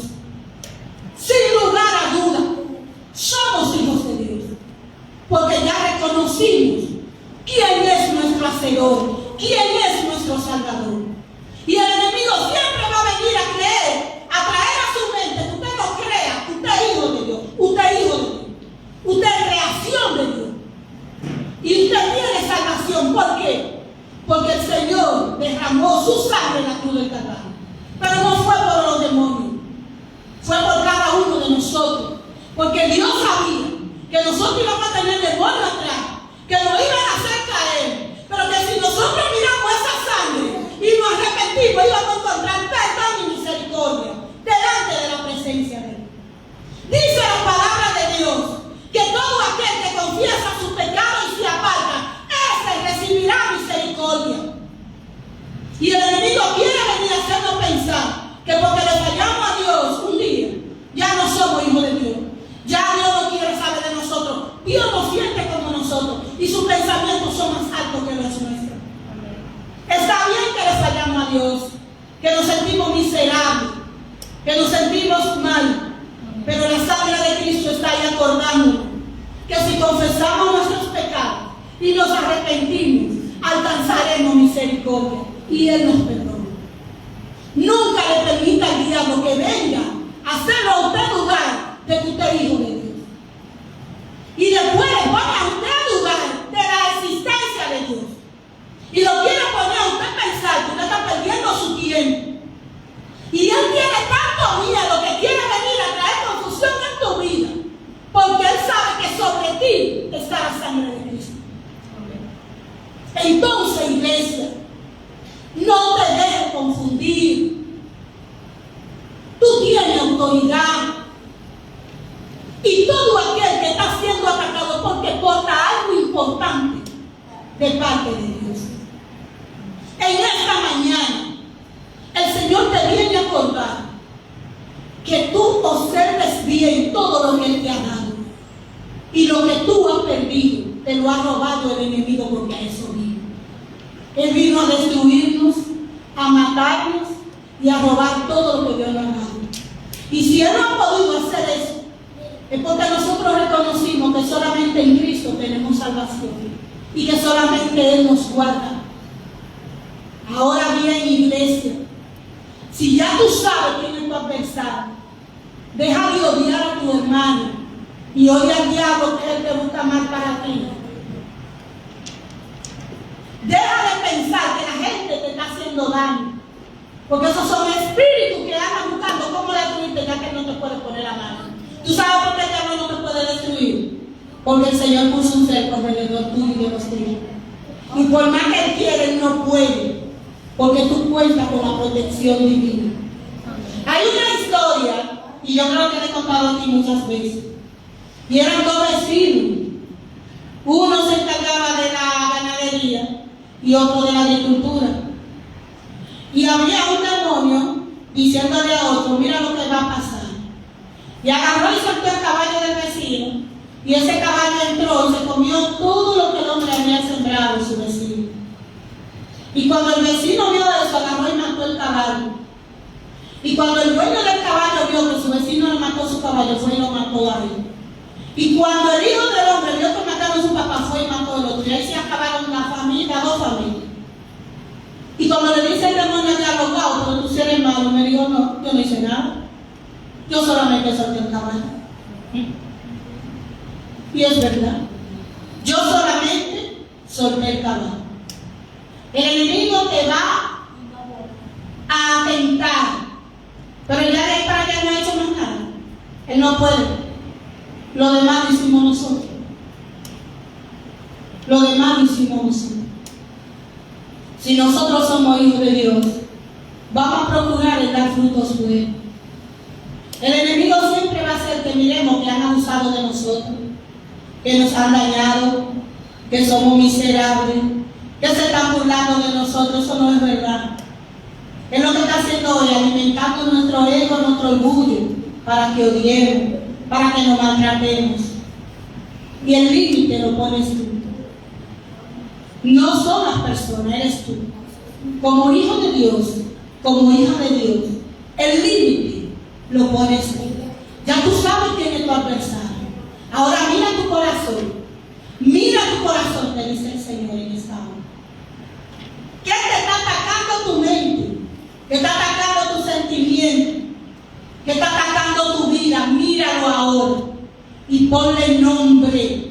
Sin lugar a duda, somos hijos de Dios. Porque ya reconocimos quién es nuestro Hacedor, quién es nuestro Salvador. Y el enemigo siempre va a venir a creer, a traer a su mente que usted no crea, que usted es hijo de Dios, usted es hijo de Dios, usted es creación de Dios. Y usted tiene salvación. ¿Por qué? Porque el Señor derramó su sangre en la cruz del Calvario. Pero no fue por los demonios, fue por cada uno de nosotros. Porque Dios sabía que nosotros íbamos a tener demonios atrás, que nos iban a hacer caer, pero que si nosotros miramos esa sangre y nos arrepentimos, íbamos a encontrar perdón y misericordia delante de la presencia de Dios. Dice la palabra de Dios que todo aquel que confiesa su pecado y se aparta, ese recibirá misericordia. Y el enemigo quiere venir a hacernos pensar que porque le fallamos a Dios un día, ya no somos hijos de Dios. Ya Dios no quiere saber de nosotros. Dios nos siente como nosotros y sus pensamientos son más altos que los nuestros. Está bien que le fallamos a Dios, que nos sentimos miserables, que nos sentimos mal, pero la sangre de Cristo está ahí acordándonos que si confesamos nuestros pecados y nos arrepentimos, alcanzaremos misericordia y Él nos perdona. Nunca le permita al diablo que venga a hacerlo a usted dudar de que usted es hijo de Dios. Y después vaya a usted dudar de la existencia de Dios. Y lo quiere poner a usted a pensar que usted está perdiendo su tiempo. Y Él tiene tanto miedo que quiere venir a traer confusión en tu vida. Porque Él sabe que sobre ti está la sangre de Cristo. Entonces, iglesia, no te dejes confundir. Tú tienes autoridad. Y todo aquel que está siendo atacado porque porta algo importante de parte de Dios. En esta mañana, el Señor te viene a acordar que tú observes bien Y lo que tú has perdido, te lo ha robado el enemigo, porque a eso vino. Él vino a destruirnos, a matarnos y a robar todo lo que Dios nos ha dado. Y si Él no ha podido hacer eso, es porque nosotros reconocimos que solamente en Cristo tenemos salvación y que solamente Él nos guarda. Ahora bien, iglesia, si ya tú sabes quién es tu adversario, deja de odiar a tu hermano y odia al diablo, que él te busca mal para ti. Deja de pensar que la gente te está haciendo daño, porque esos son espíritus que andan buscando cómo destruirte, ya que Él no te puede poner a mano. ¿Tú sabes por qué el diablo no te puede destruir? Porque el Señor puso un cerco alrededor tuyo y de los tuyos. Y por más que Él quiere, Él no puede, porque tú cuentas con la protección divina. Hay una historia, y yo creo que le he contado aquí muchas veces, y eran dos vecinos. Uno se encargaba de la ganadería y otro de la agricultura. Y había un demonio diciéndole a otro: mira lo que va a pasar. Y agarró y soltó el caballo del vecino, y ese caballo entró y se comió todo lo que el hombre había sembrado en su vecino. Y cuando el vecino vio eso, agarró y mató el caballo. Y cuando el dueño del caballo vio que su vecino le mató su caballo, fue y lo mató a él. Y cuando el hijo del hombre vio que mataron a su papá, fue y mató al otro. Y ahí se acabaron una familia, dos familias. Y cuando le dice el demonio al diablo: pero tú sí eres malo, me dijo: no, yo no hice nada. Yo solamente solté el caballo. Y es verdad. Yo solamente solté el caballo. El enemigo te va a atentar, pero ya de ahí para allá no ha hecho más nada. Él no puede. Lo demás lo hicimos nosotros. Lo demás lo hicimos nosotros. Si nosotros somos hijos de Dios, vamos a procurar el dar frutos buenos. El enemigo siempre va a hacer que miremos que han abusado de nosotros, que nos han dañado, que somos miserables, que se están burlando de nosotros. Eso no es verdad. Es lo que está haciendo hoy, alimentando nuestro ego, nuestro orgullo, para que odiemos, para que nos maltratemos. Y el límite lo pones tú. No son las personas, eres tú. Como hijo de Dios, como hija de Dios, el límite lo pones tú. Ya tú sabes quién es tu adversario. Ahora mira tu corazón. Mira tu corazón, te dice el Señor en esta hora. ¿Qué te está atacando tu mente? ¿Qué está atacando tu sentimiento? ¿Qué está atacando tu vida? Míralo ahora y ponle nombre.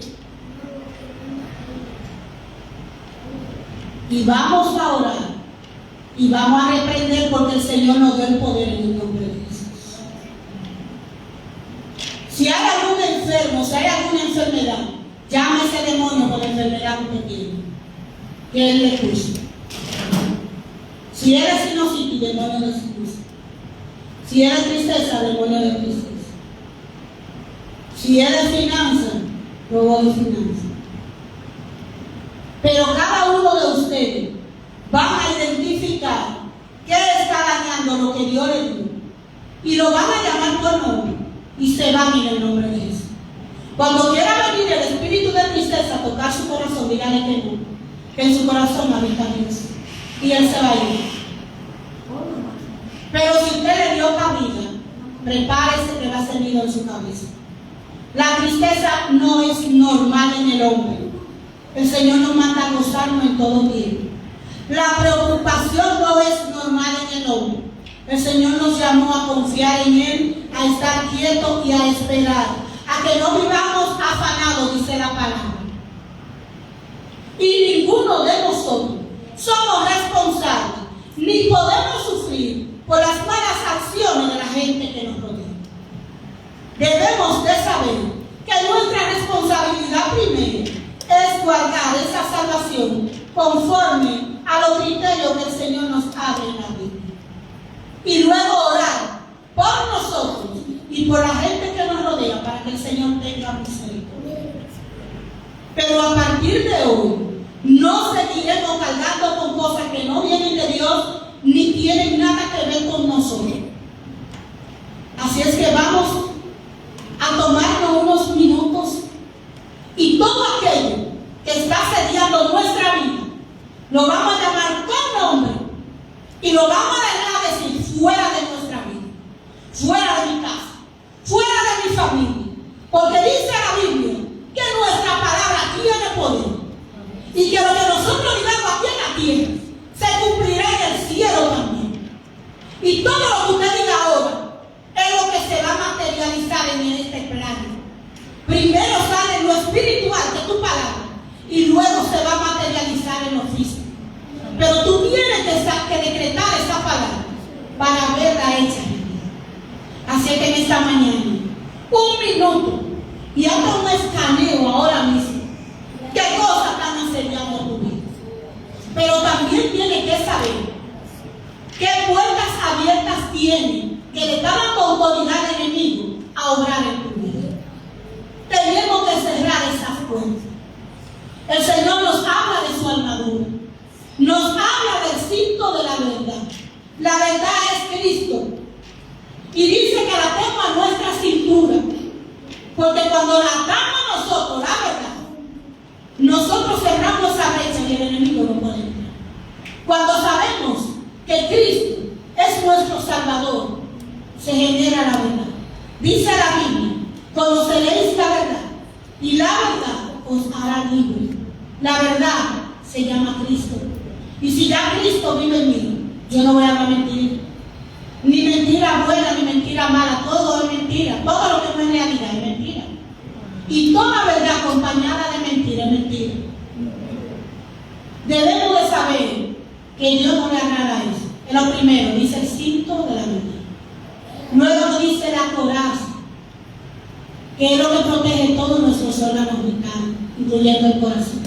Y vamos a orar y vamos a reprender, porque el Señor nos dio el poder en el nombre de Jesús. Si hay algún enfermo, si hay alguna enfermedad, llame a ese demonio por la enfermedad que usted tiene, que Él le puso. Si eres sinusitis, demonio de sinusitis. Si eres tristeza, demonio de tristeza. Si eres finanza, robo de finanza. Pero cada uno de ustedes van a identificar qué está dañando lo que Dios le dio, y lo van a llamar por nombre y se van en el nombre de Jesús. Cuando quiera venir el espíritu de tristeza a tocar su corazón, díganle que no, que en su corazón habita Dios, y Él se va a ir. Pero si usted le dio cabida, prepárese que va a ser nido en su cabeza. La tristeza no es normal en el hombre. El Señor nos manda a gozarnos en todo tiempo. La preocupación no es normal en el hombre. El Señor nos llamó a confiar en Él, a estar quietos y a esperar, a que no vivamos afanados, dice la palabra. Y ninguno de nosotros somos responsables, ni podemos sufrir por las malas acciones de la gente que nos rodea. Debemos de saber que nuestra responsabilidad primero es guardar esa salvación conforme a los criterios que el Señor nos abre en la Biblia. Y luego orar por nosotros y por la gente que nos rodea, para que el Señor tenga misericordia. Pero a partir de hoy, no seguiremos cargando con cosas que no vienen de Dios ni tienen nada que ver con nosotros. Así es que vamos a tomarnos unos minutos familia. Porque dice la Biblia que nuestra palabra tiene poder. Y que lo que nosotros digamos aquí en la tierra se cumplirá en el cielo también. Y todo lo que usted diga ahora es lo que se va a materializar en este plano. Primero sale lo espiritual, que es tu palabra, y luego se va a materializar en lo físico. Pero tú tienes que decretar esa palabra para verla hecha. Así que en esta mañana, un minuto y haga un escaneo ahora mismo. ¿Qué cosas están enseñando tu vida? Pero también tienes que saber qué puertas abiertas tiene que le está dando autoridad al enemigo a obrar en tu vida. Tenemos que cerrar esas puertas. El Señor nos habla de su armadura. Nos habla del cinto de la verdad. La verdad es Cristo. Y dice que la atemos a nuestra cintura. Porque cuando la atamos a nosotros, la verdad, nosotros cerramos esa brecha y el enemigo no puede entrar. Cuando sabemos que Cristo es nuestro Salvador, se genera la verdad. Dice la Biblia: conoceréis la verdad, y la verdad os hará libre. La verdad se llama Cristo. Y si ya Cristo vive en mí, yo no voy a hablar mentira. Ni mentira buena, ni mentira mala. Todo es mentira. Todo lo que no es realidad es mentira. Y toda verdad acompañada de mentira es mentira. Debemos de saber que Dios no le agrada eso. Es lo primero, dice el cinto de la verdad. Luego dice la coraza, que es lo que protege todos nuestros órganos vitales, incluyendo el corazón.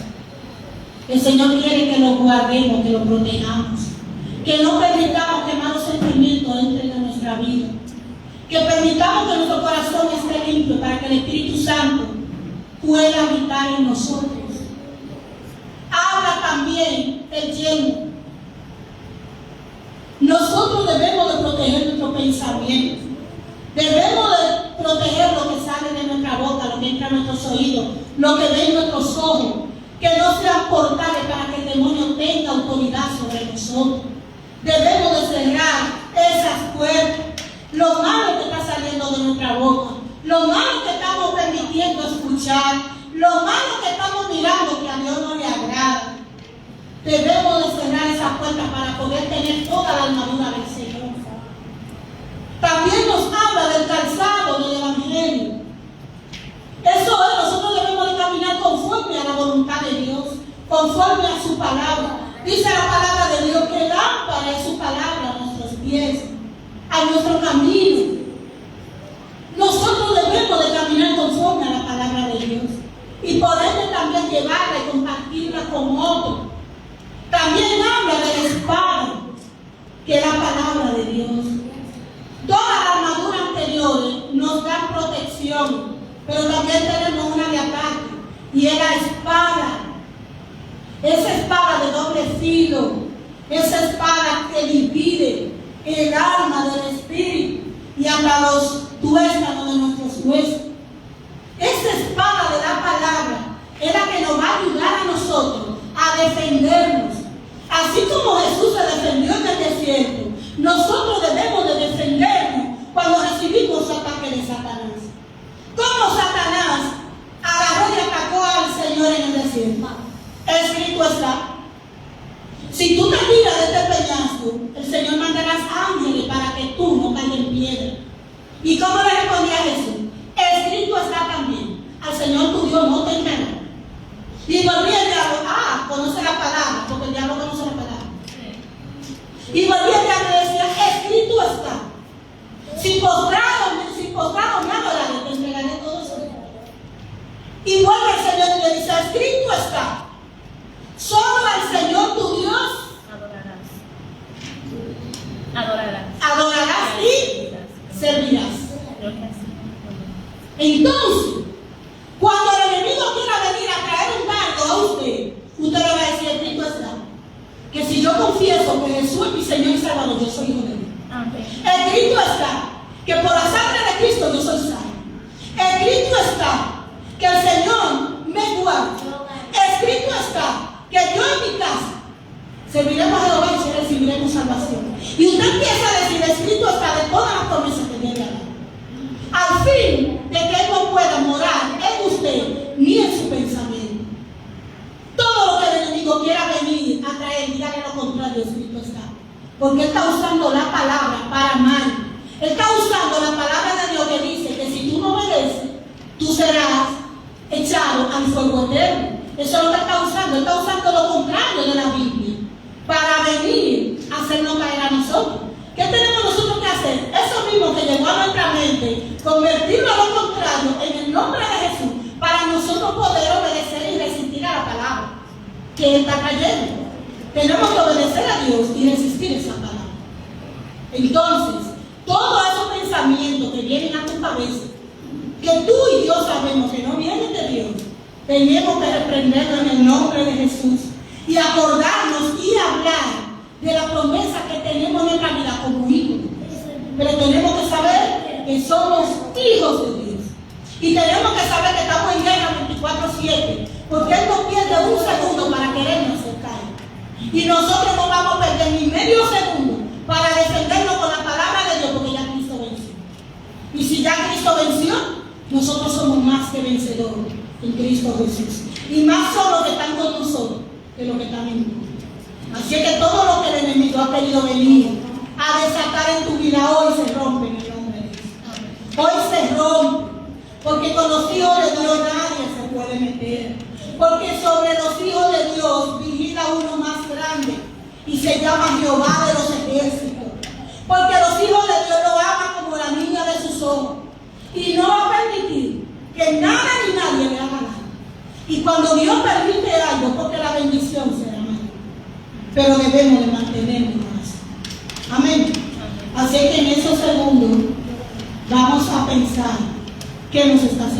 El Señor quiere que lo guardemos, que lo protejamos, que no permitamos que malos sentimientos entren en nuestra vida, que permitamos que nuestro corazón esté limpio para que el Espíritu Santo pueda habitar en nosotros. Habla también el yelmo. Nosotros debemos de proteger nuestro pensamiento. Debemos de proteger lo que sale de nuestra boca, lo que entra en nuestros oídos, lo que ven nuestros ojos, que no sean portales para que el demonio tenga autoridad sobre nosotros. Debemos de cerrar esas puertas. Lo malo que está saliendo de nuestra boca, lo malo que estamos permitiendo escuchar, lo malo que estamos mirando que a Dios no le agrada. Debemos de cerrar esas puertas para poder tener toda la armadura del Señor. También nos habla del calzado del Evangelio. Eso es, nosotros debemos de caminar conforme a la voluntad de Dios, conforme a su palabra. Dice la palabra de Dios que lámpara es su palabra a nuestros pies, a nuestro camino. Nosotros debemos de caminar conforme a la palabra de Dios y poder también llevarla y compartirla con otros. También habla de la espada, que es la palabra de Dios. Todas las armaduras anteriores nos dan protección, pero también tenemos una de ataque, y es la espada. Esa espada de doble filo, esa espada que divide el alma del espíritu y hasta los tuétanos de nuestros huesos. Esa espada de la palabra es la que nos va a ayudar a nosotros a defendernos. Así como Jesús se defendió en el desierto, nosotros debemos de defendernos cuando recibimos ataque de Satanás. ¿Cómo Satanás agarró y atacó al Señor en el desierto? Escrito está: si tú te tiras de este peñasco, el Señor mandará ángeles para que tú no caigas en piedra. ¿Y cómo le respondía Jesús? Escrito está también: al Señor tu Dios no te engañará. Y volvía el diablo: conoce la palabra, porque el diablo conoce la palabra. Y volvía el diablo y decía: escrito está: si postrado me adoraré, te entregaré todo eso. Y vuelve el Señor y le dice: escrito está: solo al Señor tu Dios adorarás y servirás. Entonces, cuando el enemigo quiera venir a traer un dardo a usted le va a decir: escrito está, que si yo confieso que Jesús es mi Señor y Salvador, yo soy hijo de Dios. Escrito está que por la sangre de Cristo yo soy salvo. Escrito está que el Señor me guarda. Escrito está que yo en mi casa serviremos a Jehová y recibiremos salvación. Y usted empieza a decir: escrito está, de todas las promesas que Dios le ha dado, al fin de que porque Él está usando la palabra para mal. Él está usando la palabra de Dios que dice que si tú no obedeces, tú serás echado al fuego eterno. Eso es lo que está usando. Él está usando lo contrario de la Biblia para venir a hacernos caer a nosotros. ¿Qué tenemos nosotros que hacer? Eso mismo que llegó a nuestra mente, convertirlo a lo contrario en el nombre de Jesús, para nosotros poder obedecer y resistir a la palabra que Él está trayendo. Tenemos que obedecer a Dios y resistir esa palabra. Entonces, todos esos pensamientos que vienen a tu cabeza, que tú y Dios sabemos que no vienen de Dios, tenemos que reprenderlo en el nombre de Jesús y acordarnos y hablar de la promesa que tenemos en nuestra vida como hijos. Pero tenemos que saber que somos hijos de Dios. Y tenemos que saber que estamos en guerra 24/7, porque Él no pierde un segundo para querernos acercar. Y nosotros no vamos a perder ni medio segundo para defendernos con la palabra de Dios, porque ya Cristo venció. Y si ya Cristo venció, nosotros somos más que vencedores en Cristo Jesús. Y más son los que están con nosotros que los que están en nosotros. Así es que todo lo que el enemigo ha querido venir a desatar en tu vida hoy se rompe en el nombre de Jesús. Hoy se rompe, porque con los hijos de Dios nadie se puede meter. Porque sobre los hijos de Dios vigila uno más grande y se llama Jehová de los ejércitos. Porque los hijos de Dios lo aman como la niña de sus ojos y no va a permitir que nada ni nadie le haga nada. Y cuando Dios permite algo, porque la bendición será mayor. Pero debemos de mantenernos así. Amén. Así que en esos segundos vamos a pensar qué nos está haciendo.